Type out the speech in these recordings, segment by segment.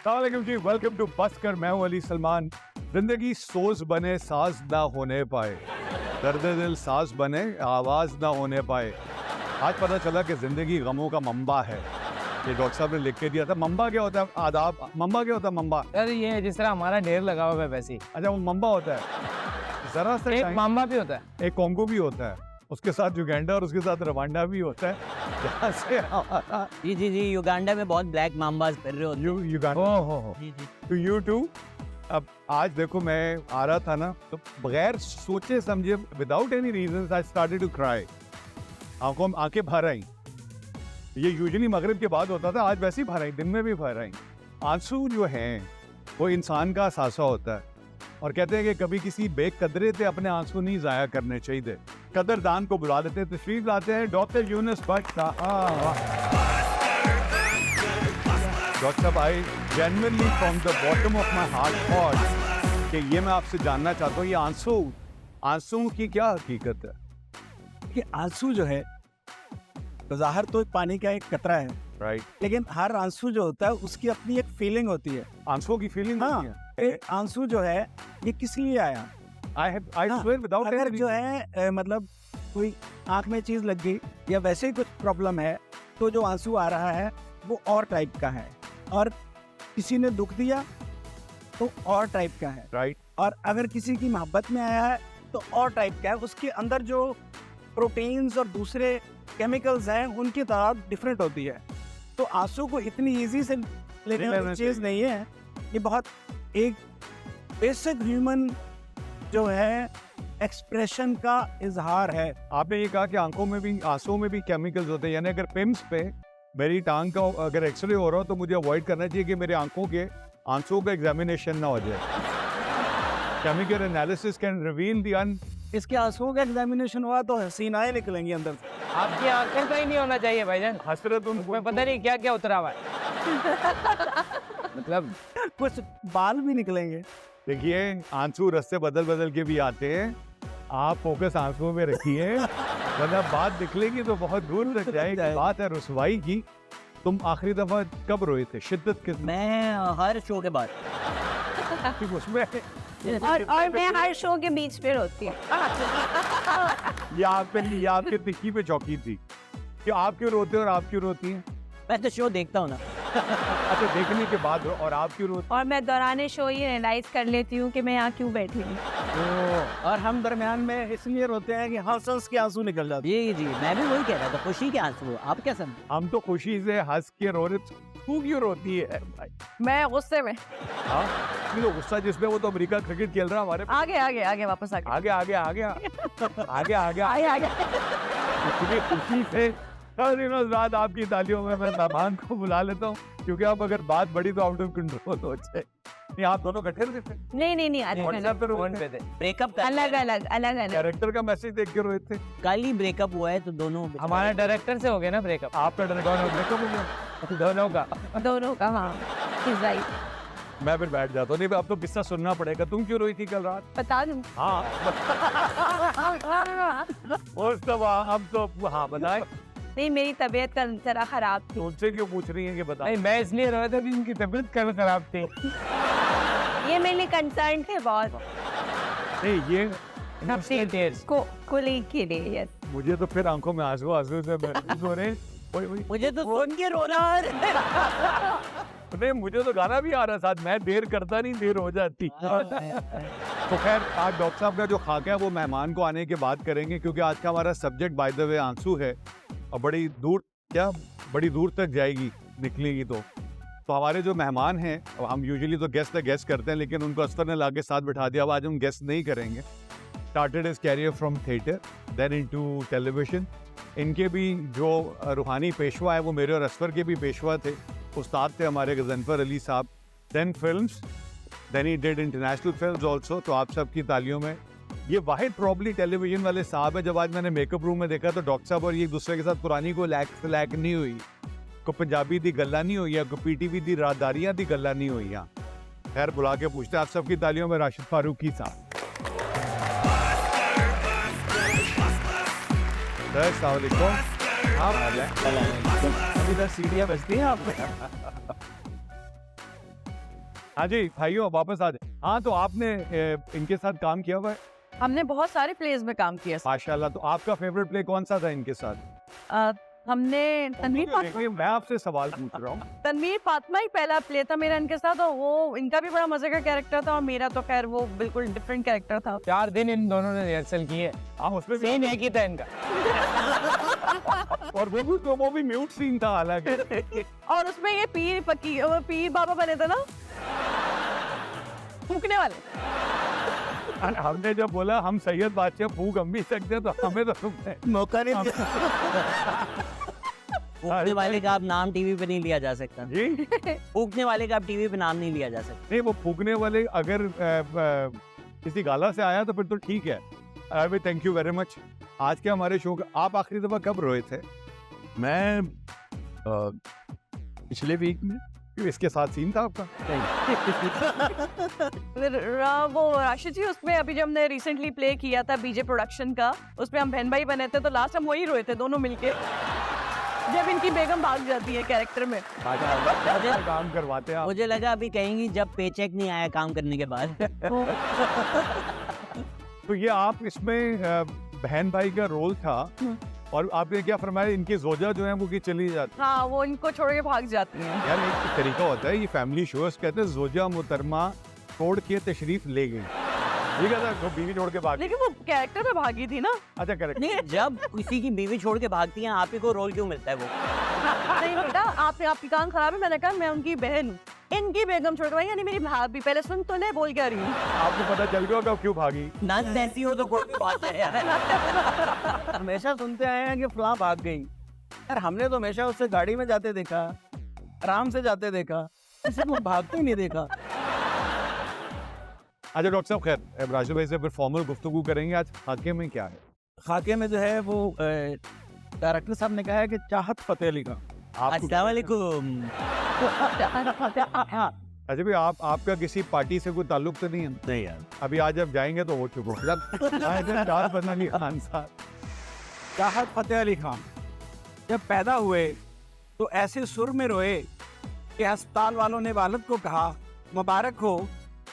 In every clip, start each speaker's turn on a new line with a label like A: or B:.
A: अस्सलामुअलैकुम जी, welcome to बस कर। मैं हूं अली सलमान। जिंदगी सोज बने साज ना होने पाए, दर्द दिल साज बने आवाज ना होने पाए। आज पता चला कि जिंदगी गमों का मंबा है। ये डॉक्टर साहब ने लिख के दिया था। मंबा क्या होता है? आदाब। मंबा क्या होता है? मंबा
B: अरे ये जिस तरह हमारा ढेर लगा हुआ है वैसे ही।
A: अच्छा, वो मंबा होता है। जरा सा
B: एक मामा भी होता है,
A: एक कॉन्गो भी होता है, उसके साथ युगांडा और उसके साथ रवांडा भी होता है। जहाँ से हमारा
C: जी युगांडा में बहुत ब्लैक माम्बाज कर रहे होते
A: युगांडा
B: हो।
C: जी
A: टू यू टू। अब आज देखो, मैं आ रहा था ना, तो बगैर सोचे समझे, without any reason I started to cry. आंखें भर आई। ये यूजुअली मगरिब के बाद होता था, आज वैसे ही भर आई, दिन में भी भर आई। आंसू जो हैं वो इंसान का सासा होता है, और कहते हैं कि कभी किसी बेकदरे से अपने आंसू नहीं जाया करने चाहिए। कदरदान को बुला लेते हैं, तशरीफ लाते हैं डॉक्टर यूनुस भट्ट साहब। डॉक्टर साहब, I genuinely from the bottom of my heart thought कि ये मैं आपसे जानना चाहता हूँ, ये आंसू की क्या हकीकत है?
D: कि आंसू जो है ज़ाहिर तो पानी का एक कतरा है,
A: राइट।
D: लेकिन हर आंसू जो होता है उसकी अपनी एक फीलिंग होती है।
A: आंसुओं की फीलिंग
D: हाँ,
A: होती है।
D: ये आंसू जो है ये किस लिए आया?
A: I swear without
D: अगर
A: any
D: जो
A: reason.
D: है मतलब कोई आंख में चीज लग गई या वैसे ही कुछ प्रॉब्लम है, तो जो आंसू आ रहा है वो और टाइप का है, और किसी ने दुख दिया तो और टाइप का है,
A: राइट।
D: और अगर किसी की मोहब्बत में आया है तो और टाइप का है। उसके अंदर जो प्रोटीन्स और दूसरे केमिकल्स हैं उनकी तादाद डिफरेंट होती है। तो आंसू को इतनी इजी से लेने वाली चीज़ नहीं है। ये बहुत एक बेसिक ह्यूमन जो है एक्सप्रेशन का इजहार है।
A: आपने ये कहा कि आंखों में भी, आंसुओं में भी केमिकल्स होते हैं, यानी अगर पिम्स पे मेरी टांग का अगर एक्सरे हो रहा हो तो मुझे अवॉइड करना चाहिए कि मेरे आंखों के आंसुओं का एग्जामिनेशन ना हो जाए। Chemical analysis can reveal the
D: इसके आंसुओं का एग्जामिनेशन हुआ तो हसीनाएं निकलेंगी अंदर से।
B: आपकी आंखें का ही नहीं होना चाहिए भाईजान।
A: हसरत
B: उसमें पता नहीं क्या क्या उतरा हुआ है। मतलब
D: कुछ बाल भी निकलेंगे।
A: देखिए, आंसू रस्ते बदल बदल के भी आते हैं। आप फोकस आंसुओं में रखिए, वरना बात निकलेगी तो बहुत दूर तक जाएगी। बात है रुसवाई की। तुम आखिरी दफा कब रोए थे? शिद्दत के
C: मैं हर शो के बाद
A: उसमें
E: और मैं हर शो के बीच पे रोती हूँ।
A: ये आपके तिक्की पे चौकी थी कि आप क्यों रोते हो और आप क्यों रोती हैं?
C: मैं तो शो देखता हूँ ना।
A: अच्छा, देखने के बाद और आप क्यों रोते?
E: और मैं दौरान शो ये रियलाइज कर लेती हूँ कि मैं यहाँ क्यों बैठी हूँ।
D: और हम दरमियान में इसलिए रोते हैं कि हंस के आंसू निकल जाते
C: जी मैं भी वही कह रहा था, खुशी के आंसू। आप क्या समझे?
A: हम तो खुशी से हंस के रो रहे। तू क्यों रोती है भाई?
E: मैं गुस्से में।
A: हाँ, ये तो गुस्सा जिसमें वो तो अमेरिका क्रिकेट खेल रहा है हमारे।
E: आगे वापस आगे
A: इतनी खुशी से हर दिनों रात आपकी तालियों में मैं मेहमान को बुला लेता हूँ, क्योंकि अब अगर बात बड़ी तो आउट ऑफ कंट्रोल हो जाए। नहीं, आप दोनों इकट्ठे रहते थे?
E: नहीं
A: व्हाट्सएप पे
B: फोन
A: रोए
B: पे थे।
C: ब्रेकअप
E: अलग
A: कैरेक्टर का मैसेज देख के रोए थे।
C: कल ही ब्रेकअप हुआ है तो दोनों
B: हमारा डायरेक्टर से हो गया ना ब्रेकअप।
A: आपका ब्रेकअप हो गया
B: दोनों का।
E: दोनों का। हाँ, राइट।
A: मैं फिर बैठ जाता हूँ। नहीं, अब तो किस्सा सुनना पड़ेगा। तुम क्यों रोई थी कल रात?
E: बता दूँ।
A: हाँ, और सब हम तो हाँ बताएं।
E: नहीं, मेरी तबीयत कल जरा खराब थी।
A: उनसे क्यों पूछ रही है कि बता?
B: नहीं, मैं इसलिए रोया था कि इनकी तबीयत कल खराब थी।
E: ये मेरे लिए कंसर्न थे बहुत।
A: नहीं, ये
B: अपने tears।
E: को लेके लिए, यस।
A: मुझे तो फिर आंखों में आंसू से महसूस हो रहे हैं।
C: मुझे तो सुन के रोना आ रहा है।
A: नहीं, मुझे तो गाना भी आ रहा साथ। मैं देर करता नहीं, देर हो जाती। तो खैर, आज डॉक्टर साहब का जो खाका है वो मेहमान को आने के बाद करेंगे, क्योंकि आज का हमारा सब्जेक्ट बाय द वे आंसू है, और बड़ी दूर तक जाएगी, निकलेगी तो हमारे जो मेहमान हैं, हम यूजुअली तो गेस्ट करते हैं, लेकिन उनको अस्तर ने लाके साथ बिठा दिया। अब आज हम गेस्ट नहीं करेंगे। Started his career from theatre, then into television. इनके भी जो रूहानी पेशवा है वो मेरे और असफर के भी पेशवा थे, उस्ताद थे हमारे गजनफर अली साहब। Then films, then he did international films also. तो आप सबकी तालियों में ये वाहिद प्रॉब्ली टेलीविजन वाले साहब है। जब आज मैंने मेकअप रूम में देखा तो डॉक्टर साहब और ये एक दूसरे के साथ पुरानी को लैक नहीं हुई, को पंजाबी दी गल्ला नहीं हुई, को पीटीवी दी राजदारियां दी गल्ला नहीं हुई। खैर, बुला के पूछते हैं आप सबकी तालियों में राशिद फारूकी साहब। अस्सलाम वालेकुम। आप अभी तक सीढ़ियाँ बजती हैं आप हाँ जी भाइयों वापस आ जाए। हाँ तो आपने इनके साथ काम किया हुआ है
C: हमने बहुत सारे प्लेस में काम किया
A: माशाल्लाह। तो आपका फेवरेट प्ले कौन सा था इनके साथ?
C: हमने
A: मैं आपसे सवाल पूछ रहा हूँ।
C: तनवीर फातिमा ही पहला प्ले था मेरा इनके साथ, और वो इनका भी बड़ा मजे का कैरेक्टर था और मेरा तो खैर वो बिल्कुल डिफरेंट कैरेक्टर था।
B: 4 दिन इन दोनों ने रिहर्सल की है।
A: हाँ उसमें
B: सीन एक ही था इनका।
A: और वो भी म्यूट सीन था हालांकि।
C: और उसमें ये पीर बाबा बने थे ना, फूकने वाले।
A: हमने जब बोला हम सैयद बादशाह फूक हम भी सकते तो हमें तो
D: मौका नहीं दिया।
F: फूकने वाले का अब नाम टीवी पे नहीं लिया जा सकता।
A: जी
F: फूकने वाले का अब टीवी पे नाम नहीं लिया जा सकता।
A: नहीं वो फूकने वाले अगर किसी गाला से आया तो फिर तो ठीक है। अभी थैंक यू वेरी मच। आज के हमारे शो का आप आखिरी दफा कब रोए थे?
G: मैं पिछले वीक में।
A: क्यों, इसके साथ सीन था आपका?
C: वो राशिद जी उसमें अभी जब हमने रिसेंटली प्ले किया था बीजे प्रोडक्शन का, उसमें हम बहन भाई बने थे, तो लास्ट हम वही रोए थे दोनों मिलके जब इनकी बेगम भाग जाती है कैरेक्टर में।
A: काम करवाते हैं आप।
F: मुझे लगा अभी कहेंगी जब पेचेक नहीं आया काम करने के बाद।
A: तो ये आप इसमें बहन भाई का रोल था और आपने क्या फरमाया इनकी जोजा जो है वो की चली जाती
C: हाँ, वो इनको छोड़ के भाग जाती हैं।
A: यार एक तरीका होता है ये फैमिली शोज कहते हैं जोजा मोहतरमा छोड़ के तशरीफ ले गई। ठीक है वो बीवी छोड़ के भाग।
C: लेकिन वो कैरेक्टर में भागी थी ना।
A: अच्छा करेक्ट।
F: नहीं, जब किसी की बीवी छोड़ के भागती है आप ही को रोल क्यों मिलता है वो?
C: नहीं बेटा, आपकी कान खराब है। मैंने कहा मैं उनकी बहन हूँ, इनकी बेगम छोड़ के भाई, यानी मेरी भाभी। पहले सुन तो ले, बोल क्या रही हूँ।
A: आपको पता चल गया होगा क्यों भागी?
F: नस ऐसी हो तो कोई भी बात है यार।
D: हमेशा सुनते आए हैं कि फलां भाग गई यार, हमने तो हमेशा उससे गाड़ी में जाते देखा, आराम से जाते देखा, किसी को भागते ही नहीं देखा।
A: अच्छा डॉक्टर साहब खैर राजू भाई से फिर फॉर्मल गुफ्तगू करेंगे। आज खाके में क्या है?
D: खाके में जो है वो डायरेक्टर साहब ने कहा है कि चाहत फतेह अली का।
F: अस्सलाम वालेकुम।
A: अच्छा भाई आपका किसी पार्टी से कोई ताल्लुक तो नहीं है?
G: नहीं यार,
A: अभी आज जब जाएंगे तो हो चुका चार बदन अली खान साहब।
D: चाहत फतेह अली खान जब पैदा हुए तो ऐसे सुर में रोए कि अस्पताल वालों ने वालिद को कहा मुबारक हो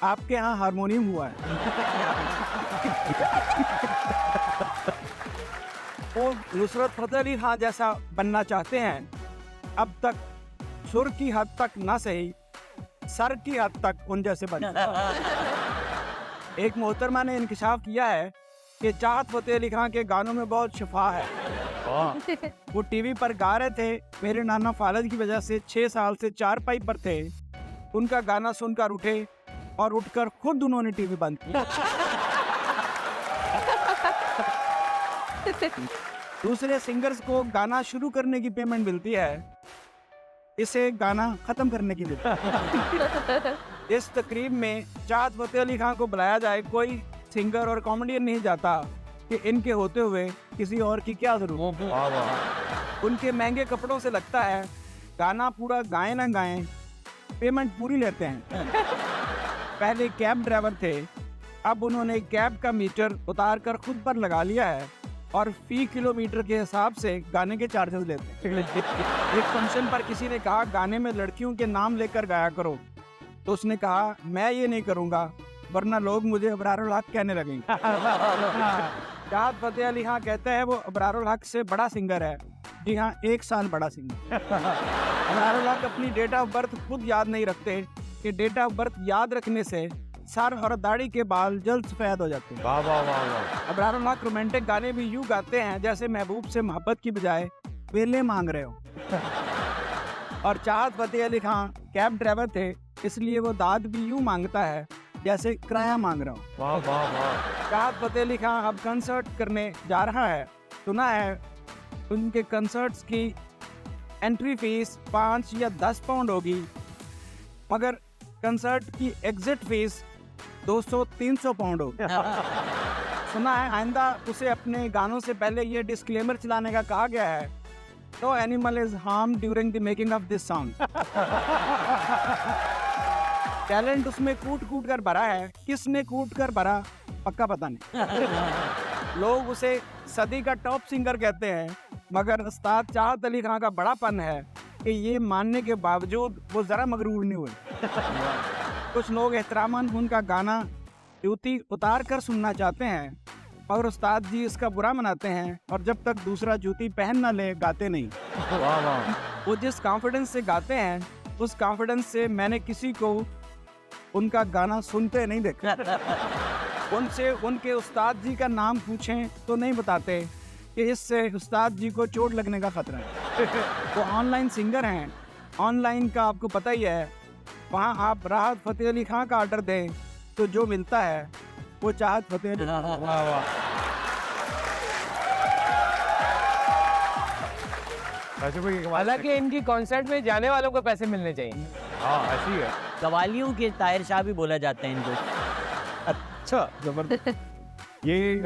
D: आपके यहाँ हारमोनियम हुआ है। वो नुसरत फतेह अली खान जैसा बनना चाहते हैं, अब तक सुर की हद तक ना सही सर की हद तक उन जैसे बन। एक मोहतरमा ने इंकशाफ किया है कि चाहत फतेह अली खान के गानों में बहुत शफा है। वो टीवी पर गा रहे थे, मेरे नाना फालज की वजह से 6 साल से चारपाई पर थे, उनका गाना सुनकर उठे और उठकर खुद उन्होंने टीवी बंद की। दूसरे सिंगर्स को गाना शुरू करने की पेमेंट मिलती है, इसे गाना खत्म करने की मिलती है। इस तकरीब में चाहत फतेह अली खान को बुलाया जाए, कोई सिंगर और कॉमेडियन नहीं जाता कि इनके होते हुए किसी और की क्या जरूरत। उनके महंगे कपड़ों से लगता है गाना पूरा गाएं ना गाएं पेमेंट पूरी लेते हैं। पहले कैब ड्राइवर थे, अब उन्होंने कैब का मीटर उतार कर खुद पर लगा लिया है और फी किलोमीटर के हिसाब से गाने के चार्जेस लेते हैं। एक फंक्शन पर किसी ने कहा गाने में लड़कियों के नाम लेकर गाया करो, तो उसने कहा मैं ये नहीं करूँगा वरना लोग मुझे अबरारुल हक कहने लगेंगे। चाहत फतेह अली खान कहते हैं वो अबरारुल हक से बड़ा सिंगर है। जी हाँ, 1 साल बड़ा सिंगर। अबरारुल हक अपनी डेट ऑफ बर्थ खुद याद नहीं रखते कि डेट ऑफ बर्थ याद रखने से सर और दाढ़ी के बाल जल्द सफेद हो जाते हैं।
A: वाह वाह वाह वाह।
D: अबरारुल हक रोमांटिक गाने भी यूँ गाते हैं जैसे महबूब से मोहब्बत की बजाय वेले मांग रहे हो। और चाहत फतेह अली खान कैब ड्राइवर थे, इसलिए वो दाद भी यूँ मांगता है जैसे किराया मांग रहा हूँ।
A: वाह वाह वाह।
D: चाहत फतेह अली खान अब कंसर्ट करने जा रहा है। सुना है उनके कंसर्ट्स की एंट्री फीस 5 या 10 पाउंड होगी, मगर कंसर्ट की एग्जिट फीस 200-300 पाउंड होगी। सुना है आइंदा उसे अपने गानों से पहले ये डिस्क्लेमर चलाने का कहा गया है, no animal is harm during the making of this song. Talent उसमें कूट कूट कर भरा है, किसने कूट कर भरा पक्का पता नहीं। लोग उसे सदी का टॉप सिंगर कहते हैं, मगर उस्ताद चाहत अली खान का बड़ापन है कि ये मानने के बावजूद वो ज़रा मगरूर नहीं हुए। कुछ लोग एहतरामन उनका गाना जूती उतार कर सुनना चाहते हैं और उस्ताद जी इसका बुरा मनाते हैं और जब तक दूसरा जूती पहन ना ले गाते नहीं।
A: वाह वाह।
D: वो जिस कॉन्फिडेंस से गाते हैं उस कॉन्फिडेंस से मैंने किसी को उनका गाना सुनते नहीं देखा। उनसे उनके उस्ताद जी का नाम पूछें तो नहीं बताते कि इससे उस्ताद जी को चोट लगने का खतरा है। वो ऑनलाइन सिंगर हैं, ऑनलाइन का आपको पता ही है। वहाँ आप राहत फ़तेह अली खां का ऑर्डर दें तो जो मिलता है वो चाहत फ़तेह अली।
A: वाह वाह। राशिद भाई,
B: हालांकि इनकी कॉन्सर्ट में जाने वालों को पैसे मिलने चाहिए।
A: हाँ ऐसी है।
F: कवालियों के ताहिर शाह भी बोला जाता है इनको।
A: अच्छा जबरदस्त। ये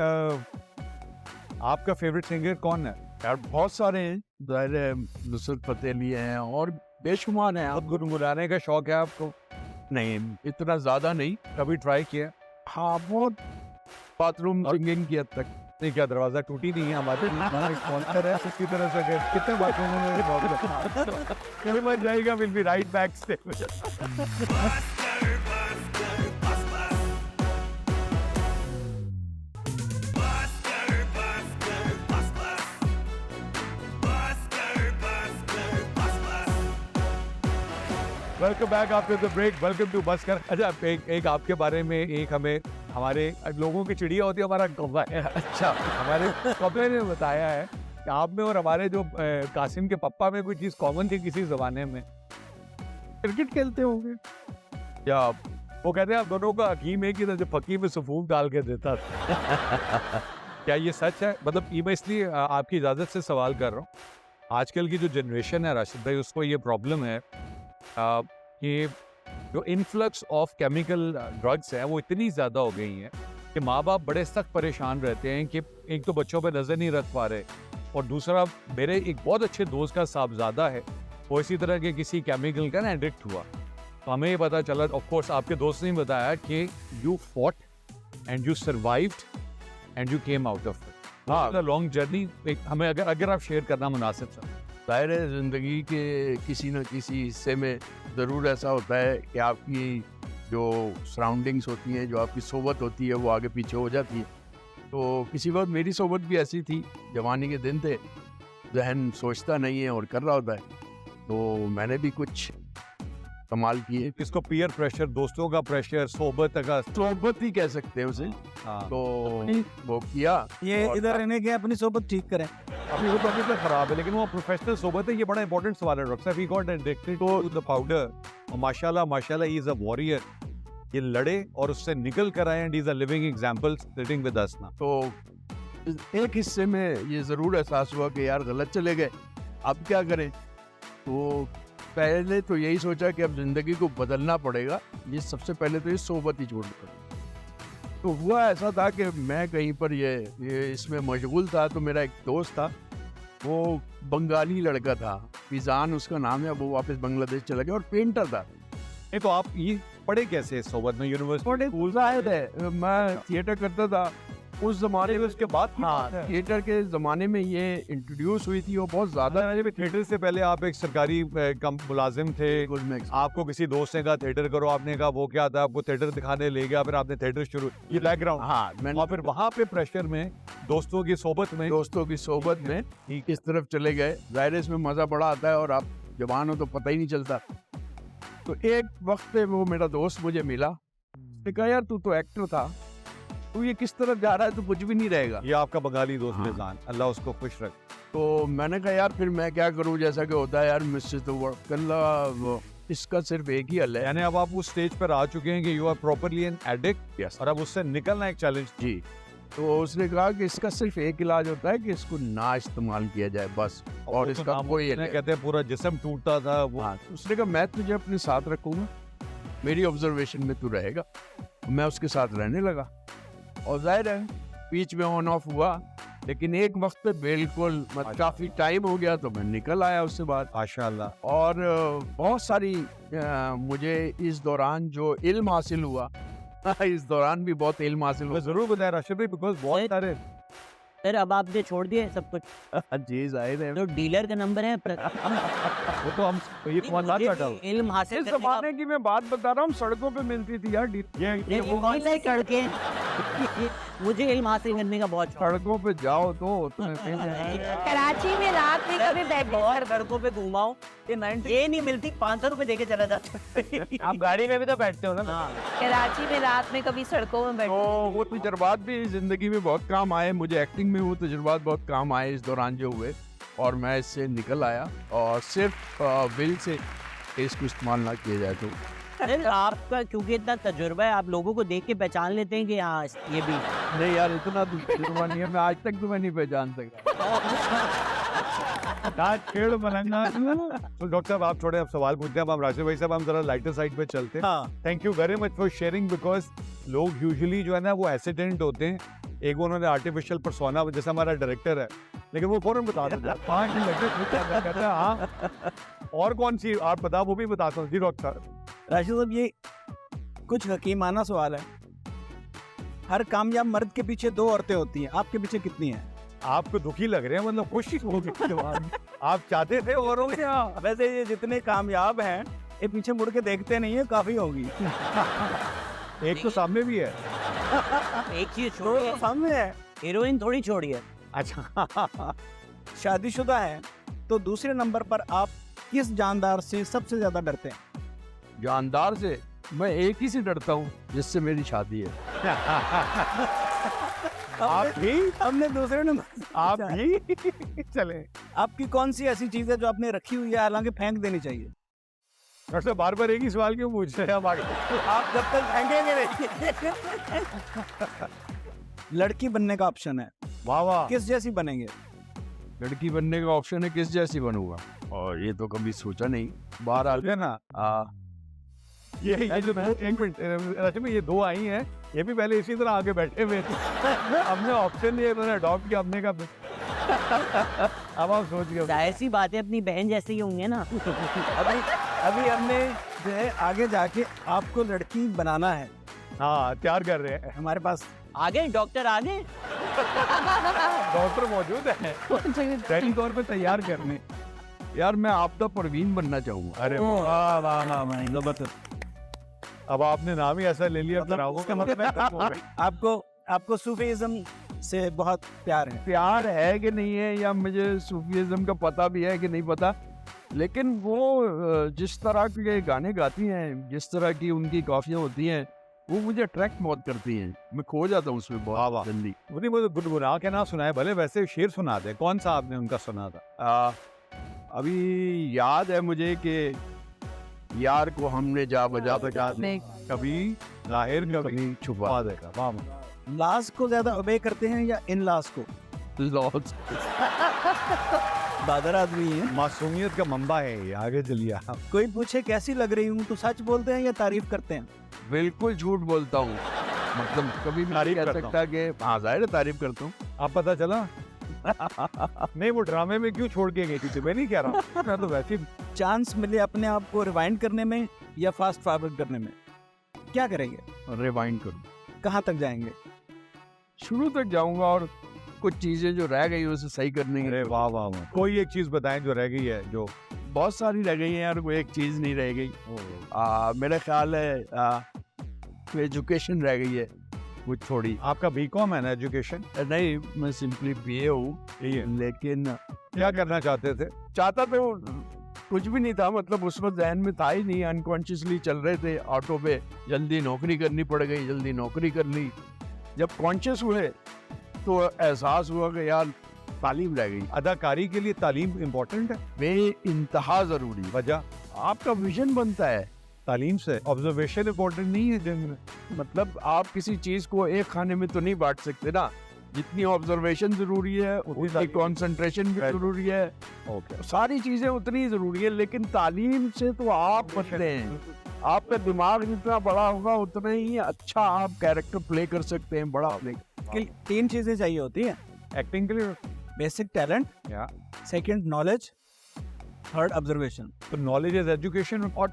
A: आपका फेवरेट सिंगर कौन है?
G: यार बहुत सारे हैं, ज़ाहिर है नुसरत फतेह अली हैं और बेशुमार हैं।
A: बहुत गुनगुनाने का शौक है आपको?
G: नहीं इतना ज़्यादा नहीं।
A: कभी ट्राई किया?
G: हाँ बहुत बाथरूम सिंगिंग की हद तक।
A: नहीं, क्या दरवाजा टूटी नहीं है हमारे स्पॉन्सर है उसी तरह से गए। कितने बाथरूमों में कभी मत जाएगा, विल बी राइट बैक से। Welcome back after the break. Welcome to बस्कर। अच्छा एक आपके बारे में एक हमें हमारे लोगों की चिड़िया होती है, हमारा कौवा है। अच्छा हमारे कौवे ने बताया है कि आप में और हमारे जो कासिम के पप्पा में कोई चीज़ कॉमन थी किसी ज़माने में। क्रिकेट खेलते होंगे या वो कहते हैं आप दोनों का हकीम एक ही था जो फकीर में सफूफ डाल के देता था। क्या ये सच है? मतलब ये मैं इसलिए आपकी इजाज़त से सवाल कर रहा हूँ। आजकल की जो जनरेशन है राशिद भाई, उसको ये प्रॉब्लम है कि जो इन्फ्लक्स ऑफ केमिकल ड्रग्स है वो इतनी ज़्यादा हो गई हैं कि माँ बाप बड़े सख्त परेशान रहते हैं कि एक तो बच्चों पर नज़र नहीं रख पा रहे, और दूसरा मेरे एक बहुत अच्छे दोस्त का साहबजादा है, वो इसी तरह के किसी केमिकल का ना एडिक्ट हुआ। तो हमें ये पता चला, ऑफ कोर्स आपके दोस्त ने बताया कि you fought and you survived and you came out of it. हाँ, लॉन्ग जर्नी हमें अगर आप शेयर करना मुनासिब सर।
G: ज़ाहिर है ज़िंदगी के किसी न किसी हिस्से में ज़रूर ऐसा होता है कि आपकी जो सराउंडिंग्स होती हैं, जो आपकी सोबत होती है, वो आगे पीछे हो जाती है। तो किसी वक्त मेरी सोबत भी ऐसी थी, जवानी के दिन थे, जहन सोचता नहीं है और कर रहा होता है। तो मैंने भी कुछ कमाल किए।
A: इसको पीयर प्रेशर, दोस्तों का प्रेशर, सोबत का,
G: सोबत ही कह सकते हैं उसे।
A: हाँ।
G: तो वो किया।
D: ये इधर रहने के अपनी सोबत ठीक करें।
A: अभी वो तो अभी तक खराब है, लेकिन वो प्रोफेशनल सोबत है। ये बड़ा इंपॉर्टेंट सवाल है डॉक्टर साहब। He got addicted to the powder और माशाल्लाह ही इज अ वॉरियर। ये लड़े और उससे निकल कर आए and he is a living example sitting with us now.
G: तो एक हिस्से में ये ज़रूर एहसास हुआ कि यार गलत चले गए, अब क्या करें। तो पहले तो यही सोचा कि अब ज़िंदगी को बदलना पड़ेगा, ये सबसे पहले तो ये सोबत ही छोड़नी पड़ेगी। तो हुआ ऐसा था कि मैं कहीं पर ये इसमें मशगूल था, तो मेरा एक दोस्त था, वो बंगाली लड़का था, फिजान उसका नाम है, वो वापस बांग्लादेश चला गया और पेंटर था।
A: नहीं तो आप ये पढ़े कैसे सोबत में? यूनिवर्सिटी
G: स्कूल से आए थे, मैं थिएटर करता था उस जमाने में। उसके बाद हाँ, थिएटर के ज़माने में ये इंट्रोड्यूस हुई थी, वो बहुत ज़्यादा।
A: थिएटर से पहले आप एक सरकारी मुलाजिम थे, आपको किसी दोस्त ने कहा थिएटर करो, आपने कहा वो क्या था, आपको थिएटर दिखाने ले गया, फिर आपने थिएटर शुरू, ये बैकग्राउंड।
G: हाँ,
A: और फिर वहाँ पे प्रेशर में दोस्तों की सोबत में
G: किस तरफ चले गए। ज़ाहिर है इसमें मज़ा बड़ा आता है और आप जवान हो तो पता ही नहीं चलता। तो एक वक्त पे वो मेरा दोस्त मुझे मिला, उसने कहा यार तू तो एक्टर था, तू ये किस तरफ जा रहा है, तो कुछ भी नहीं रहेगा।
A: ये आपका बंगाली दोस्त मिजान, अल्लाह उसको खुश रख।
G: तो मैंने कहा यार फिर मैं क्या करूं, जैसा कि होता है यार मुझसे तो वो इसका सिर्फ एक ही हल है।
A: यानी अब आप उस स्टेज पर आ चुके हैं कि you are properly an addict.
G: Yes.
A: और अब उससे निकलना एक चैलेंज।
G: जी। तो उसने कहा कि इसका सिर्फ एक इलाज होता है कि इसको ना इस्तेमाल किया जाए बस, और इसका कोई
A: कहते हैं पूरा जिस्म टूटता था वो।
G: हाँ, उसने कहा मैं तुझे अपने साथ रखूंगा, मेरी ऑब्जर्वेशन में तू रहेगा। मैं उसके साथ रहने लगा और जाहिर है बीच में ऑन ऑफ हुआ, लेकिन एक वक्त पे बिल्कुल काफ़ी टाइम हो गया तो मैं निकल आया उससे बाहर
A: माशाल्लाह।
G: और बहुत सारी मुझे इस दौरान जो इल्म हासिल हुआ इस दौरान भी बहुत इल्म हासिल हुआ।
A: ज़रूर बताया राशिद भाई, बिकॉज बहुत सारे।
F: सर अब आपने छोड़ दिए सब कुछ?
G: जी जाहिर है।
F: तो डीलर का नंबर है
A: वो तो हम तो ये तुम्हारा
F: मुझे
A: डाटा
F: भी इल्म हासिल
B: इस
F: करने का
B: जमाने की मैं बात बता रहा हूँ, सड़कों पे मिलती थी यार
F: ये कौन सी सड़कें मुझे इल्म हासिल करने का बहुत शौक
B: सड़कों पे जाओ तो उसमें
F: है।
E: कराची में रात में कभी बैठ
F: और सड़कों पे घुमाओ ये नहीं मिलती 500 रुपए देके चला जाता
B: आप गाड़ी में भी तो बैठते हो ना।
F: हाँ
E: कराची में रात में कभी सड़कों में बैठ
G: तो वो तजर्बात भी जिंदगी में बहुत काम आए, मुझे एक्टिंग में वो तजर्बात बहुत काम आए इस दौरान जो हुए, और मैं इससे निकल आया। और सिर्फ विल से इसको इस्तेमाल ना किया जाए तो
F: अरे आपका क्योंकि इतना तजुर्बा है, आप लोगों को देख के पहचान लेते हैं कि हाँ ये भी
B: नहीं यार, इतना तजुर्बा नहीं है, मैं आज तक तुम्हें नहीं पहचान सका।
A: खेल मलंगा। तो डॉक्टर साहब आप थोड़े अब सवाल पूछते हैं, अब हम राशिद भाई साहब हम जरा लाइटर साइड पे चलते हैं।
D: हाँ
A: thank you very much for sharing, because लोग यूजुअली जो है ना वो एसिडेंट होते हैं। एक उन्होंने आर्टिफिशियल पर्सोना, जैसा हमारा डायरेक्टर है, लेकिन वो फौरन बता देता है 5 दिन लगते हैं, कहता है हाँ और कौन सी आप बता, वो भी बताता हूँ जी डॉक्टर साहब।
D: राशिद साहब, ये कुछ हकीमाना सवाल है। हर कामयाब मर्द के पीछे 2 औरतें होती हैं, आपके पीछे कितनी हैं?
A: आपको दुखी लग रहे हैं, मतलब खुशी हो गई जवाब। आप चाहते थे और हो गया।
D: वैसे ये जितने कामयाब हैं ये पीछे मुड़ के देखते नहीं है, काफी होगी।
A: एक तो सामने भी है।
F: एक चीज
D: तो
F: छोड़िए,
D: सामने है।
F: हीरोइन थोड़ी छोड़िए।
A: अच्छा
D: शादीशुदा है तो दूसरे नंबर पर आप किस जानदार से सबसे ज्यादा डरते हैं?
G: जानदार से मैं एक ही से डरता हूँ, जिससे मेरी शादी है।
A: आप भी
D: हमने दूसरे नंबर
A: आप भी चले।
D: आपकी कौन सी ऐसी चीज है जो आपने रखी हुई है, हालांकि फेंक देनी चाहिए?
A: डॉक्टर साहब बार बार एक ही सवाल क्यों पूछ रहे हैं आप आगे?
D: आप जब तक फेंकेंगे नहीं। लड़की बनने का ऑप्शन है,
A: वाह वाह।
D: किस जैसी बनेंगे?
G: लड़की बनने का ऑप्शन है, किस जैसी बनूंगा, और ये तो कभी सोचा नहीं। बहरहाल
A: है ना, ये जो एक मिनट राशिद भाई, ये 2 आई हैं, ये भी पहले इसी तरह आगे बैठे हुए थे। हमने ऑप्शन दिए, इन्होंने अडॉप्ट किया, हमने कहा अब आप सोच गए।
F: जाहिर सी बात है, अपनी बहन जैसे ही होंगे ना।
D: अभी हमने जो है आगे जाके आपको लड़की बनाना है,
A: हाँ तैयार कर रहे हैं,
D: हमारे पास
F: आगे डॉक्टर आगे
A: डॉक्टर मौजूद है पहली तौर पे तैयार करने।
G: यार मैं आपदा परवीन बनना चाहूंगा।
A: अरे वाह वाह वाह वाह, जबरदस्त। अब आपने नाम ही ऐसा ले लिया,
D: मतलब उसका मतलब है आपको सूफीज़्म से बहुत प्यार है।
G: प्यार है कि नहीं है, या मुझे सूफीज़्म का पता भी है कि नहीं पता, लेकिन वो जिस तरह के गाने गाती हैं, जिस तरह की उनकी काफियाँ होती हैं, वो मुझे अट्रैक्ट बहुत करती हैं। मैं खो जाता हूँ उसमें
A: वाह वाह।
G: बहुत जल्दी।
A: उन्हीं मुझे गुनगुना के ना सुनाए, भले वैसे शेर सुना दे। कौन सा आपने उनका सुना था?
G: अभी याद है मुझे कि यार को हमने जा बजा
A: कभी जाहिर
G: कभी छुपा
A: देखा। वाह वाह।
D: लाश को ज्यादा ओबे करते हैं या इन लाश को?
G: लॉस।
D: बादर आदमी है।
A: मासूमियत का मंबा है ये, आगे चलिए आप।
D: कोई पूछे कैसी लग रही हूँ तो सच बोलते हैं या तारीफ करते हैं?
G: बिल्कुल झूठ बोलता हूँ, मतलब कभी भी नहीं
A: तारीफ
G: कह
A: करता
G: सकता कि हाँ जाहिर है तारीफ करता हूँ।
A: आप पता चला नहीं वो ड्रामे में क्यों छोड़ के गई थी, मैं नहीं कह रहा हूँ, मैं तो वैसे ही।
D: चांस मिले अपने आप को रिवाइंड करने में या फास्ट फॉरवर्ड करने में, क्या करेंगे?
G: रिवाइंड करूँ,
D: कहाँ तक जाएंगे?
G: शुरू तक जाऊंगा और कुछ चीजें जो रह गई उसे सही करनी है।
A: अरे वाह वाह वाह। कोई एक चीज बताएं जो रह गई है। जो
G: बहुत सारी रह गई है यार, कोई एक चीज नहीं रह गई। मेरा ख्याल है एजुकेशन रह गई है वो थोड़ी।
A: आपका बीकॉम है ना, एजुकेशन?
G: नहीं, मैं सिंपली बीए हूँ, लेकिन
A: क्या करना चाहते थे?
G: चाहता तो कुछ भी नहीं था, मतलब उस वक्त जहन में था ही नहीं, अनकॉन्शियसली चल रहे थे ऑटो पे, जल्दी नौकरी करनी पड़ गई, जल्दी नौकरी कर ली। जब कॉन्शियस हुए तो एहसास हुआ कि यार तालीम रह गई।
A: अदाकारी के लिए तालीम इम्पोर्टेंट है,
G: बेइंतहा जरूरी।
A: वजह
G: आपका विजन बनता है
A: तालीम से, ऑब्जर्वेशन इम्पोर्टेंट नहीं है जंग में।
G: मतलब आप किसी चीज को एक खाने में तो नहीं बांट सकते ना, जितनी ऑब्जर्वेशन जरूरी है उतनी कंसंट्रेशन भी जरूरी है।
A: ओके,
G: सारी चीजें उतनी जरूरी है, लेकिन तालीम से तो आप बनते हैं। आपका दिमाग जितना बड़ा होगा उतना ही अच्छा आप कैरेक्टर प्ले कर सकते हैं, बड़ा प्ले।
D: 3 चीजें चाहिए होती हैं
A: एक्टिंग के लिए।
D: बेसिक टैलेंट,
A: या
D: सेकंड नॉलेज, थर्ड ऑब्जर्वेशन।
A: तो नॉलेज इज एजुकेशन और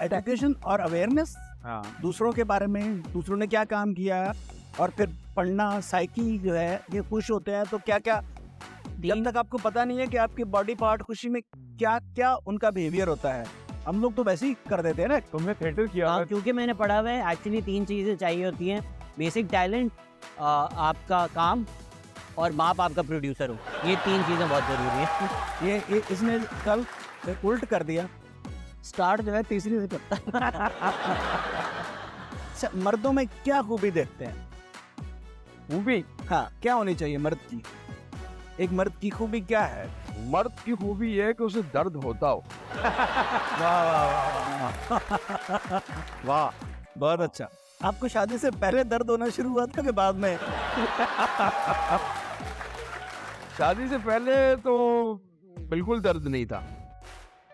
D: एजुकेशन और अवेयरनेस,
A: हाँ
D: दूसरों के बारे में, दूसरों ने क्या काम किया, और फिर पढ़ना, साइकी जो है ये खुश होते हैं तो क्या क्या, जब तक आपको पता नहीं है कि आपके बॉडी पार्ट खुशी में क्या क्या उनका बिहेवियर होता है? हम लोग तो वैसे ही कर देते हैं ना।
A: तुमने थिएटर किया
F: हाँ,
A: है?
F: क्योंकि मैंने पढ़ा हुआ है, एक्चुअली 3 चीज़ें चाहिए होती हैं, बेसिक टैलेंट, आपका काम और बाप आपका प्रोड्यूसर हो। ये 3 चीज़ें बहुत ज़रूरी हैं।
D: ये इसने कल उल्ट कर दिया। स्टार्ट जो है तीसरी से करता है। अच्छा, मर्दों में क्या खूबी देखते हैं?
B: खूबी,
D: हाँ, क्या होनी चाहिए मर्द की? एक मर्द की खूबी क्या है?
G: मर्द की खूबी ये है कि उसे दर्द होता हो।
D: वाह वाह वाह वाह, बहुत अच्छा। आपको शादी से पहले दर्द होना शुरू हुआ था कि बाद में?
G: शादी से पहले तो बिल्कुल दर्द नहीं था,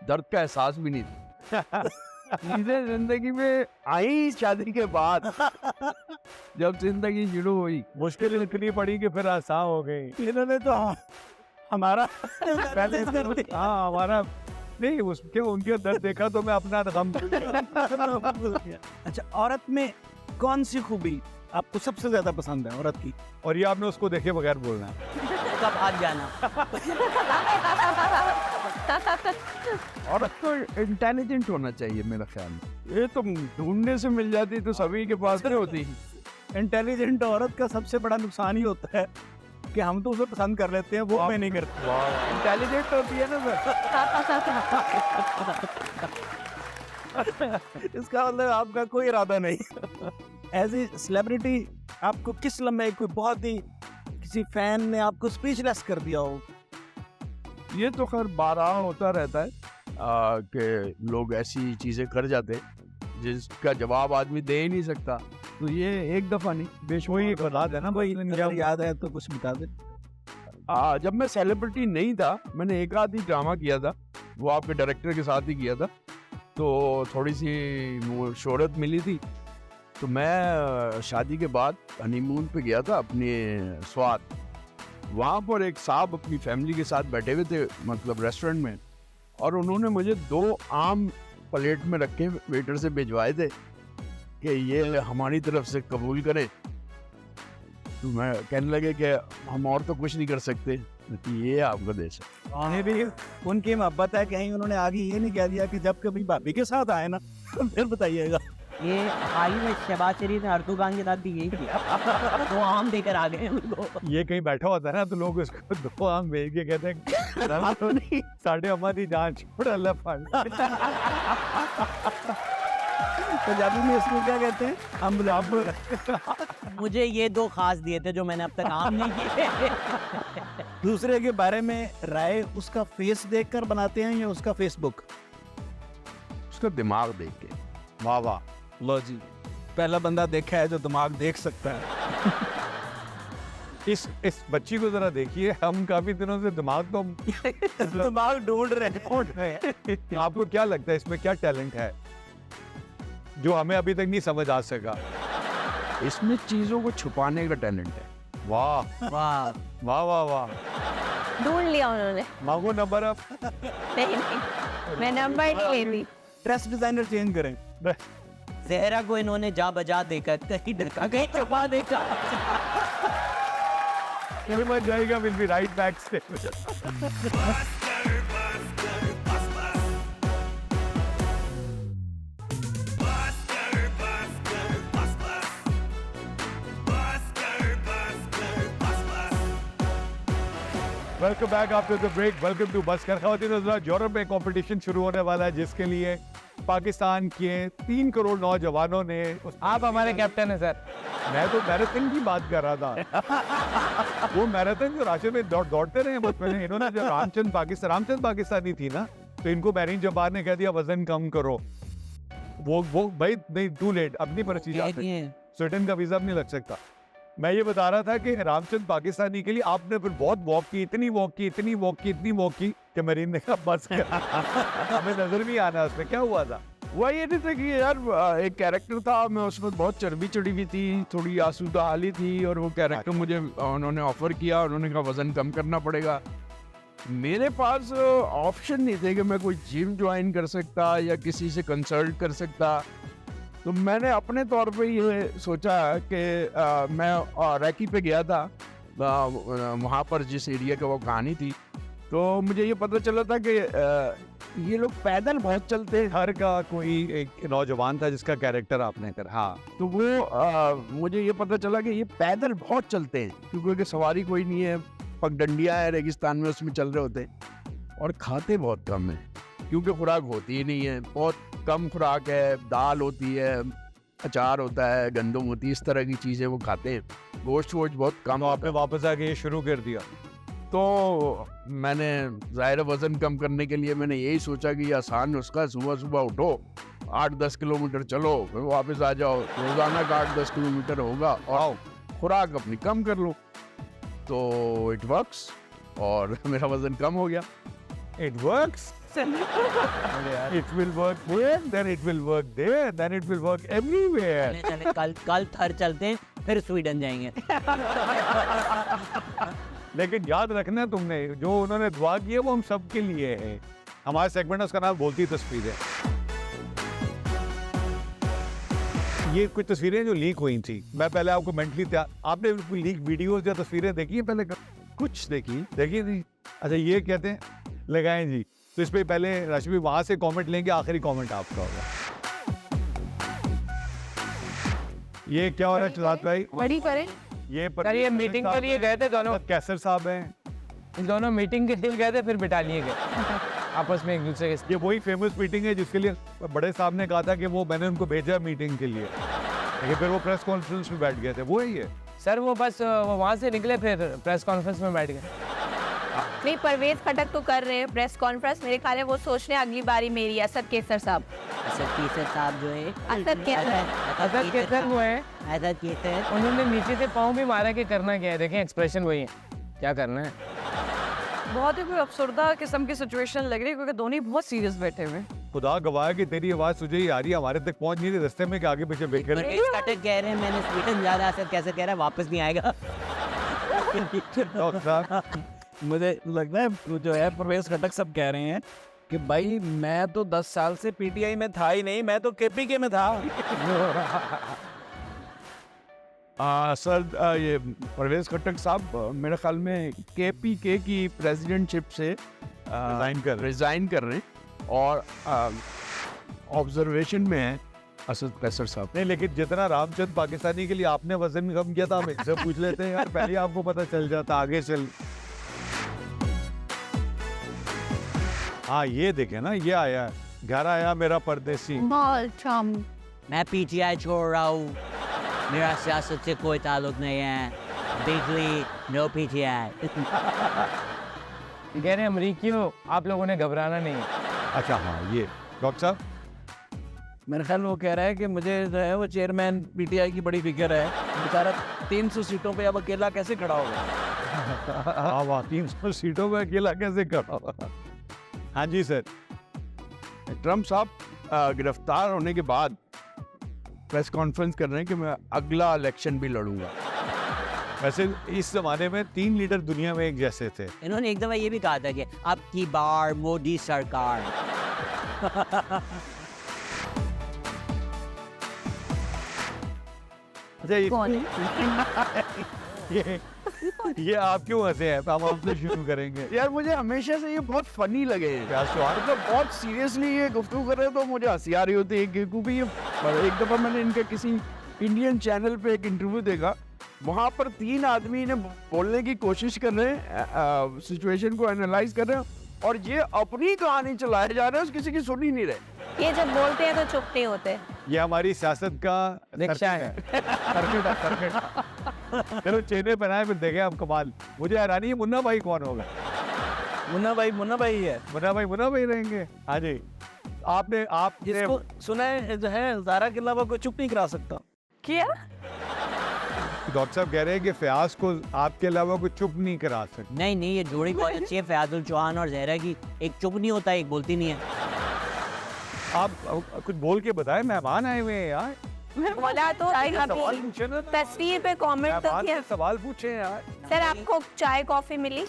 G: दर्द का एहसास भी नहीं था। चीजें जिंदगी में आई शादी के बाद, जब जिंदगी शुरू हुई।
A: मुश्किल इतनी पड़ी कि फिर आसान हो गई।
D: इन्होंने तो हमारा
A: पहले हाँ, हमारा नहीं, उसके उनके दर्द देखा तो मैं अपना गम
D: अच्छा, औरत में कौन सी खूबी आपको सबसे ज्यादा पसंद है औरत की?
A: और ये आपने उसको देखे बगैर बोलना है।
F: कब आज जाना?
G: औरत तो इंटेलिजेंट होना चाहिए मेरा ख्याल में। ये तो ढूंढने से मिल जाती तो सभी के पास नहीं होती।
D: इंटेलिजेंट औरत का सबसे बड़ा नुकसान ही होता है कि हम तो उसे पसंद कर लेते हैं, वो हमें नहीं करते।
G: इंटेलिजेंट होती है ना सर।
D: इसका मतलब आपका कोई इरादा नहीं। एज ए सेलिब्रिटी आपको किस लम्हे कोई बहुत ही किसी फैन ने आपको स्पीचलेस कर दिया हो?
G: ये तो खैर बारहा होता रहता है कि लोग ऐसी चीजें कर जाते हैं जिसका जवाब आदमी दे ही नहीं सकता। तो ये एक दफा नहीं,
A: वही बता देना
D: कोई
A: भाई,
D: अगर याद है तो कुछ बता दे।
G: जब मैं सेलिब्रिटी नहीं था, मैंने एक आध ही ड्रामा किया था, वो आपके डायरेक्टर के साथ ही किया था, तो थोड़ी सी वो शोहरत मिली थी। तो मैं शादी के बाद हनीमून पे गया था अपने स्वाद। वहाँ पर एक साहब अपनी फैमिली के साथ बैठे हुए थे, मतलब रेस्टोरेंट में, और उन्होंने मुझे 2 आम प्लेट में रखे वेटर से भिजवाए थे कि ये हमारी तरफ से कबूल करें। तो मैं कहने लगे कि हम और तो कुछ नहीं कर सकते, ये आपका देश है।
D: उन्हें भी उनकी मोहब्बत है, कहीं उन्होंने आगे ये नहीं कह दिया कि जब कभी भाभी के साथ आए ना फिर बताइएगा।
F: ये हाल ही में शहबाज शरीफ ने अर्दुगान के साथ भी यही किया। 2 आम देकर आ गए उनको।
A: ये कहीं बैठा होता है ना तो लोग उसको 2 आम भेज के कहते हैं साढ़े अम्मा दी जान छोड़ अल्लाह फड़।
D: पंजाबी में इसको क्या कहते हैं? अम्ब।
F: मुझे ये 2 खास दिए थे जो मैंने अब तक आम नहीं किए।
D: दूसरे के बारे में राय उसका फेस देखकर बनाते हैं या उसका फेसबुक?
G: उसका दिमाग देख के।
A: वाह वाह,
D: लो जी, पहला बंदा देखा है जो दिमाग देख सकता है।
A: इस बच्ची को जरा देखिए, हम काफी दिनों से दिमाग तो
D: दिमाग ढूंढ रहे हैं।
A: आपको क्या लगता है इसमें क्या टैलेंट है जो हमें अभी तक नहीं समझ आ सका?
G: इसमें चीजों को छुपाने का टैलेंट है।
A: वाह
F: वाह,
A: वाह वाह वाह।
E: ढूंढ लिया उन्होंने।
A: मांगो नंबर अब।
E: नहीं, मैं नंबर नहीं लेती।
D: ड्रेस डिजाइनर चेंज करें।
F: जहरा को इन्होंने जा बजा देकर कहीं ढका कहीं छुपा देखा।
A: मच जाएगा, विल बी राइट बैक से। Welcome back after the break. Welcome to बस्कर। ख़वातीन और हज़रात, यूरोप में कंपटीशन शुरू होने वाला है जिसके लिए पाकिस्तान के 3 करोड़ नौजवानों ने
B: आप हमारे कैप्टन हैं सर।
A: मैं तो मैराथन की बात कर रहा था। वो मैराथन जो राशन में दौड़ते रहे बचपन में, इन्होंने जब रामचंद पाकिस्तानी थी ना, तो इनको मैरीन जब्बार ने कह दिया वजन कम करो। वो भाई नहीं, टू लेट, अब नहीं पर्ची जाती, स्वीडन का वीजा अब नहीं लग सकता। मैं ये बता रहा था कि रामचंद पाकिस्तानी के लिए आपने फिर बहुत वॉक की, इतनी वॉक की कि मरीन ने कहा बस कर। हमें नजर नहीं आना उसमें क्या हुआ था।
G: वह ये नहीं था कि यार एक कैरेक्टर था, मैं उसमें बहुत चर्बी चढ़ी हुई थी, थोड़ी आसूदा हाली थी, और वो कैरेक्टर मुझे उन्होंने ऑफर किया, उन्होंने कहा वजन कम करना पड़ेगा। मेरे पास ऑप्शन नहीं थे कि मैं कोई जिम ज्वाइन कर सकता या किसी से कंसल्ट कर सकता। तो मैंने अपने तौर पे ये सोचा कि मैं रैकी पे गया था, वहाँ पर जिस एरिया का वो कहानी थी, तो मुझे ये पता चला था कि ये लोग पैदल बहुत चलते हैं।
A: घर का कोई एक नौजवान था जिसका कैरेक्टर आपने कर, हाँ
G: तो वो मुझे ये पता चला कि ये पैदल बहुत चलते हैं क्योंकि उनकी सवारी कोई नहीं है, पगडंडियाँ है रेगिस्तान में, उसमें चल रहे होते हैं और खाते बहुत कम है क्योंकि खुराक होती ही नहीं है, बहुत कम खुराक है। दाल होती है, अचार होता है, गंदम होती है, इस तरह की चीज़ें वो खाते हैं। गोश्त वोश्त बहुत कम।
A: तो आपने वापस आके ये शुरू कर दिया?
G: तो मैंने ज़ाहिर वज़न कम करने के लिए मैंने यही सोचा कि ये आसान नुस्खा, सुबह सुबह उठो, 8-10 किलोमीटर चलो, फिर वापस आ जाओ, रोज़ाना का 8-10 किलोमीटर होगा और खुराक अपनी कम कर लो। तो इट वर्क्स और मेरा वज़न कम हो गया।
A: It works. It will work here, then it will work there, then it will work everywhere.
F: चले चले कल थर चलते हैं, फिर स्वीडन जाएंगे।
A: लेकिन याद रखना तुमने, जो उन्होंने दुआ की है वो हम सब के लिए है। हमारे सेगमेंट उसका नाम बोलती तस्वीरें। ये कुछ तस्वीरें जो लीक हुई थी, मैं पहले आपको मेंटली तैयार, आपने कोई लीक वीडियोस या तस्वीरें देखी है पहले? कुछ देखी थी? अच्छा, ये कहते हैं लगाएं जी, तो इस पे पहले रश्मि वहां से कमेंट लेंगे, आखिरी कमेंट आपका होगा। ये क्या हो रहा है चुरात भाई?
C: बड़ी करें
A: ये
B: सर ये मीटिंग के लिए गए थे दोनों,
A: कैसर साहब हैं,
B: इन दोनों मीटिंग के लिए गए थे, फिर बिठा लिए गए आपस में एक दूसरे के।
A: ये वही फेमस मीटिंग है जिसके लिए बड़े साहब ने कहा था कि वो मैंने उनको भेजा मीटिंग के लिए, लेकिन फिर वो प्रेस कॉन्फ्रेंस में बैठ गए थे। वो ही है
B: सर, वो बस वहाँ से निकले फिर प्रेस कॉन्फ्रेंस में बैठ गए।
E: नहीं, परवेज खटक तो कर रहे हैं प्रेस कॉन्फ्रेंस, मेरे ख्याल है वो सोच रहे हैं अगली बारी मेरी असद केसर साहब।
F: असद केसर साहब जो है,
E: असद केसर,
B: असद केसर वो है,
F: असद केसर
B: उन्होंने नीचे से पाँव भी मारा कि करना क्या है, देखें एक्सप्रेशन वही है, क्या करना है।
C: बहुत ही कोई अफसरदा किस्म की सिचुएशन लग रही है क्योंकि दोनों ही बहुत सीरियस बैठे हुए हैं।
A: खुदा गवाह कि तेरी आवाज तुझे ही आ रही है, हमारे तक पहुंच नहीं रही, रास्ते में के आगे पीछे बैठ कर।
F: परवेज खटक कह रहे हैं मैंने स्वीडन जा रहा है, असद कैसे कह रहा है वापस नहीं आएगा।
A: डॉक्टर साहब,
D: मुझे लगता है जो है परवेज खटक सब कह रहे हैं कि भाई मैं तो 10 साल से पीटीआई में था ही नहीं, मैं तो केपीके में था।
G: सर ये परवेज खट्टक साहब मेरे ख्याल में केपीके की प्रेसिडेंटशिप से रिजाइन कर रहे हैं और ऑब्जर्वेशन में है असद कैसर साहब।
A: नहीं लेकिन जितना रामचंद्र पाकिस्तानी के लिए आपने वजन कम किया था, हम इनसे पूछ लेते हैं यार, पहले आपको पता चल जाता आगे चल। हाँ ये देखे ना, ये आया, घर आया मेरा परदेसी।
F: मैं पीटीआई छोड़ रहा हूँ, मेरा सियासत से कोई ताल्लुक नहीं है, बिजली नो पीटीआई।
B: कह रहे हैं अमरीकियों, आप लोगों ने घबराना नहीं है।
A: अच्छा हाँ, ये डॉक्टर साहब
D: मेरे ख्याल वो कह रहा है कि मुझे जो है वो चेयरमैन पीटीआई की बड़ी फिक्र है, बेचारा 300 सीटों पे अब अकेला कैसे खड़ा होगा।
A: हाँ वाह, 300 सीटों में अकेला कैसे खड़ा होगा। हाँ जी सर।
G: ट्रम्प साहब गिरफ्तार होने के बाद प्रेस कॉन्फ्रेंस कर रहे हैं कि मैं अगला इलेक्शन भी लड़ूंगा।
A: वैसे इस जमाने में 3 लीडर दुनिया में एक जैसे थे।
F: इन्होंने एक दफा ये भी कहा था कि अब की बार मोदी सरकार।
A: अच्छा ये आप क्यों हंसे हैं? हम आपसे शुरू करेंगे।
G: यार मुझे हमेशा से ये बहुत फनी लगे,
A: क्या सवाल?
G: मतलब बहुत सीरियसली ये गुफ्तगू कर रहे हैं तो मुझे हंसी आ रही होती है क्योंकि ये एक दफ़ा मैंने इनके किसी इंडियन चैनल पे एक इंटरव्यू देखा, वहाँ पर 3 आदमी ने बोलने की कोशिश कर रहे हैं, सिचुएशन को एनालाइज कर रहे हैं और ये अपनी कहानी चलाए जा रहे हैं, किसी की सुन ही नहीं रहे।
E: ये जब बोलते हैं तो चुप नहीं होते।
A: ये हमारी सियासत का
B: रिक्शा है।
A: सर्किट। चलो चेहरे बनाए फिर देखें आप कमाल। मुझे हैरानी है मुन्ना भाई कौन होगा?
D: मुन्ना भाई है,
A: मुन्ना भाई रहेंगे। हाँ जी, आपने
D: जिसको सुना है जो है ज़ारा के अलावा कोई चुप नहीं करा सकता।
C: क्या
A: डॉक्टर साहब कह रहे हैं कि फयाज को आपके अलावा कोई चुप नहीं करा सकता।
F: नहीं ये जोड़ी बहुत अच्छी है, फयाजुल चौहान और जहरा की। एक चुप नहीं होता, एक बोलती नहीं है।
A: आप कुछ बोल के बताएं, मेहमान आए हुए हैं यार।
E: बोला तो
A: सवाल पूछे ना,
E: तस्वीर पे कमेंट तो
A: मेहमान
E: किया।
A: से सवाल पूछे यार।
E: सर आपको चाय कॉफी मिली?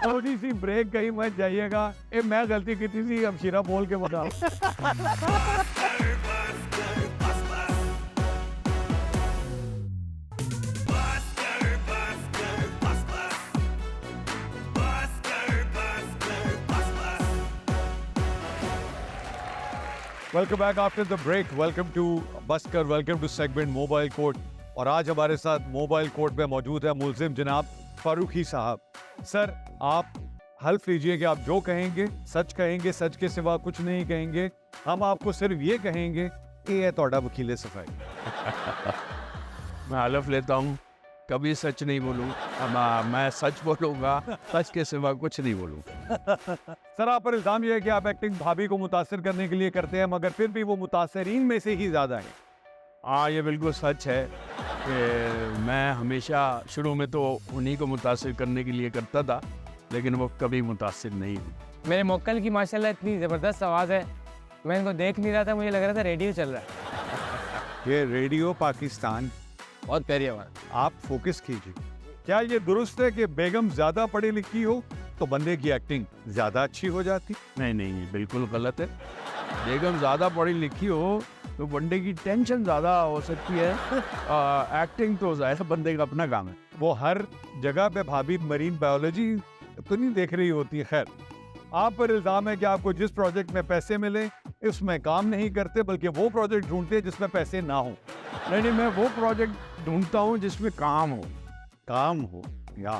A: थोड़ी सी ब्रेक कहीं मत जाइएगा। मैं गलती की थी, अब शीरा बोल के बताओ। Welcome back after the break. Welcome to Busker, welcome to segment mobile court. और आज हमारे साथ मोबाइल कोर्ट में मौजूद है मुल्जिम जनाब फारूकी साहब। सर, आप हल्फ लीजिए कि आप जो कहेंगे सच के सिवा कुछ नहीं कहेंगे। हम आपको सिर्फ ये कहेंगे कि ये तोड़ा वकील सफाई।
G: मैं हलफ लेता हूँ कभी सच नहीं बोलूँगा, मैं सच बोलूँगा, सच के सिवा कुछ नहीं बोलूँगा।
A: सर, आप पर इल्जाम ये है कि आप एक्टिंग भाभी को मुतासिर करने के लिए करते हैं, मगर फिर भी वो मुतासरीन में से ही ज़्यादा हैं।
G: हाँ, ये बिल्कुल सच है कि मैं हमेशा शुरू में तो उन्हीं को मुतासिर करने के लिए करता था, लेकिन वो कभी मुतासिर नहीं हुई।
B: मेरे मोक्कल की माशाल्लाह इतनी ज़बरदस्त आवाज़ है, मैं इनको देख नहीं रहा था, मुझे लग रहा था रेडियो चल रहा है।
A: ये रेडियो पाकिस्तान।
B: बहुत प्यारी आवाज़।
A: आप फोकस कीजिए। क्या ये दुरुस्त है कि बेगम ज्यादा पढ़ी लिखी हो तो बंदे की एक्टिंग ज्यादा अच्छी हो जाती?
G: नहीं नहीं, ये बिल्कुल गलत है। बेगम ज़्यादा पढ़ी लिखी हो तो बंदे की टेंशन ज़्यादा हो सकती है। एक्टिंग तो ज़ाहिर बंदे का अपना काम है।
A: वो हर जगह पे भाभी मरीन बायोलॉजी तो नहीं देख रही होती। खैर, आप पर इल्जाम है कि आपको जिस प्रोजेक्ट में पैसे मिले उसमें काम नहीं करते, बल्कि वो प्रोजेक्ट ढूंढते हैं जिसमें पैसे ना हो।
G: नहीं, मैं वो प्रोजेक्ट ढूंढता हूँ जिसमें काम हो
A: या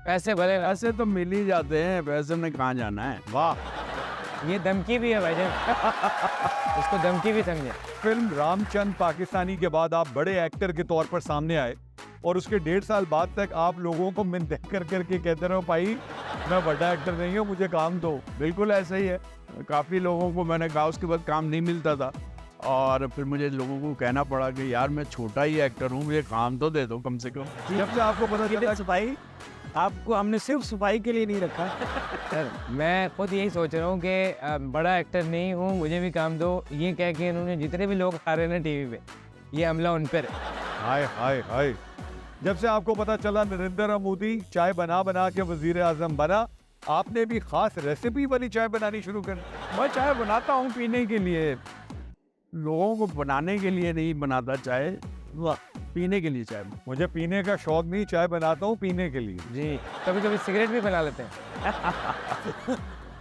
B: पैसे भले
G: पैसे तो मिल ही जाते हैं, पैसे में कहाँ जाना है।
A: वाह,
B: ये धमकी भी है भाईजान, इसको धमकी भी समझे।
A: फिल्म रामचंद पाकिस्तानी के बाद आप बड़े एक्टर के तौर पर सामने आए और उसके 1.5 साल बाद तक आप लोगों को मिन्नत कर करके कहते रहो, भाई मैं बड़ा एक्टर नहीं हूँ, मुझे काम दो।
G: बिल्कुल ऐसा ही है। काफ़ी लोगों को मैंने कहा, उसके बाद काम नहीं मिलता था और फिर मुझे लोगों को कहना पड़ा कि यार मैं छोटा ही एक्टर हूँ, मुझे काम तो दे दो कम से कम।
A: जब से आपको पता चला
D: सफाई आपको हमने सिर्फ सफाई के लिए नहीं रखा।
B: सर, मैं खुद यही सोच रहा हूँ कि बड़ा एक्टर नहीं हूँ, मुझे भी काम दो। ये कह के इन्होंने जितने भी लोग आ रहे हैं टीवी पे, ये हमला उन पर है।
A: हाय हाय हाय। जब से आपको पता चला नरेंद्र मोदी चाय बना बना के वजीर आजम बना, आपने भी खास रेसिपी वाली चाय बनानी शुरू कर दी।
G: मैं चाय बनाता हूँ पीने के लिए, लोगों को बनाने के लिए नहीं बनाता चाय, पीने के लिए चाय।
A: मुझे पीने का शौक नहीं, चाय बनाता हूँ पीने के लिए।
B: जी, कभी कभी सिगरेट भी बना लेते हैं।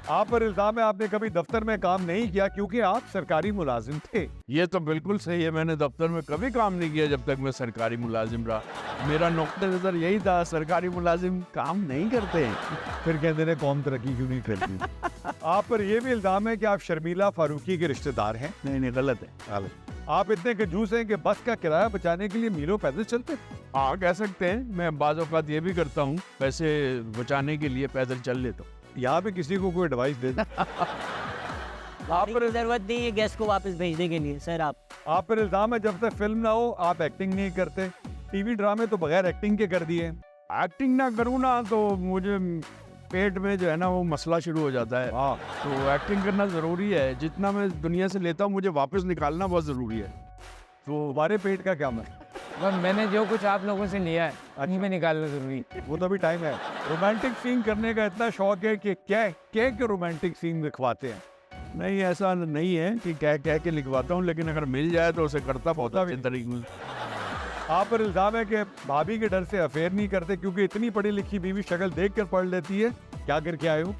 A: आप पर इल्जाम है आपने कभी दफ्तर में काम नहीं किया क्योंकि आप सरकारी मुलाजिम थे।
G: ये तो बिल्कुल सही है, मैंने दफ्तर में कभी काम नहीं किया जब तक मैं सरकारी मुलाजिम रहा। मेरा नुक्ता नज़र यही था, सरकारी मुलाजिम काम नहीं करते हैं।
A: फिर कहते हैं कौम तरक्की क्यों नहीं करती। आप पर यह भी इल्जाम है कि आप शर्मिला फारूकी के रिश्तेदार हैं।
G: नहीं, गलत है।
A: आप इतने कंजूस हैं कि बस का किराया बचाने के लिए मीलों पैदल चलते।
G: हाँ, कह सकते हैं। मैं बाज़ औक़ात ये भी करता हूँ, पैसे बचाने के लिए पैदल चल लेता हूँ।
A: यहाँ पे किसी को कोई एडवाइस दे दे।
F: आप पर जरूरत नहीं है गेस्ट को वापस भेजने के लिए। सर,
A: आप पर इल्जाम है जब तक फिल्म ना हो आप एक्टिंग नहीं करते। टीवी ड्रामे तो बगैर एक्टिंग के कर दिए।
G: एक्टिंग ना करूँ ना तो मुझे पेट में जो है ना वो मसला शुरू हो जाता है।
A: हाँ,
G: तो एक्टिंग करना ज़रूरी है। जितना मैं दुनिया से लेता हूँ मुझे वापस निकालना बहुत ज़रूरी है।
A: तो हमारे पेट का क्या मतलब?
B: बस मैंने जो कुछ आप लोगों से लिया है उन्हीं में निकालना जरूरी है।
A: वो तो अभी टाइम है। रोमांटिक सीन करने का इतना शौक है कि क्या के रोमांटिक सीन लिखवाते हैं।
G: नहीं, ऐसा नहीं है कि कह के लिखवाता हूँ, लेकिन अगर मिल जाए तो उसे करता बहुत अच्छे तरीके से।
A: आप पर इल्जाम है कि भाभी के डर से अफेयर नहीं करते क्योंकि इतनी पढ़ी लिखी बीवी शक्ल देख कर पढ़ लेती है। क्या करके आए हो?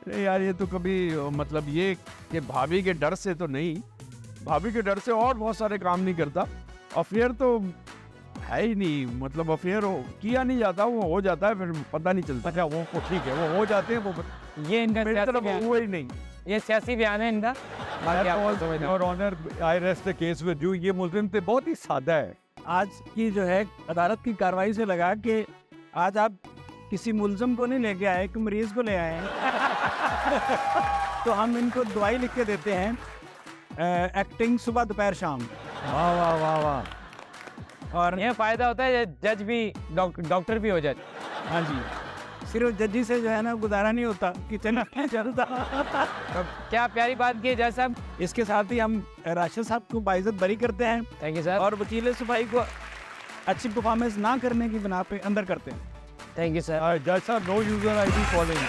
G: अरे यार, ये तो कभी मतलब ये कि भाभी के डर से तो नहीं, भाभी के डर से और बहुत सारे काम नहीं करता। अफेयर तो है ही नहीं, मतलब अफेयर किया नहीं जाता, वो हो जाता है फिर पता नहीं चलता।
A: अच्छा, वो ठीक है, वो हो जाते हैं। वो
B: ये इनका
G: मेरी
B: सियासी
G: तरफ
B: बयान-
G: हुआ ही नहीं।
B: ये सियासी बयान है इनका। बाकी आपको समझना।
A: और honour I rest the case with you. ये मुल्जिम थे बहुत ही सादा है।
D: आज की जो है अदालत की कार्रवाई से लगा कि आज आप किसी मुल्जिम को नहीं लेके आए, कि मरीज को ले आए हैं। तो हम इनको दवाई लिख के देते हैं, एक्टिंग सुबह दोपहर शाम।
A: वाह वाह वाह वाह।
D: और
B: ये फायदा होता है जज भी डॉक्टर भी हो जाए।
D: हाँ जी, सिर्फ जजी से जो है ना गुजारा नहीं होता, किचन चलता।
B: तो क्या प्यारी बात की है जज साहब।
D: इसके साथ ही हम राशिद साहब को बाइज्जत बरी करते हैं
B: थैंक यू सर।
D: और वकील सफाई को अच्छी परफॉर्मेंस ना करने की बिना पे अंदर करते हैं।
B: Thank you sir.
A: जज साहब, नो यूजर आईडी फॉलोइंग।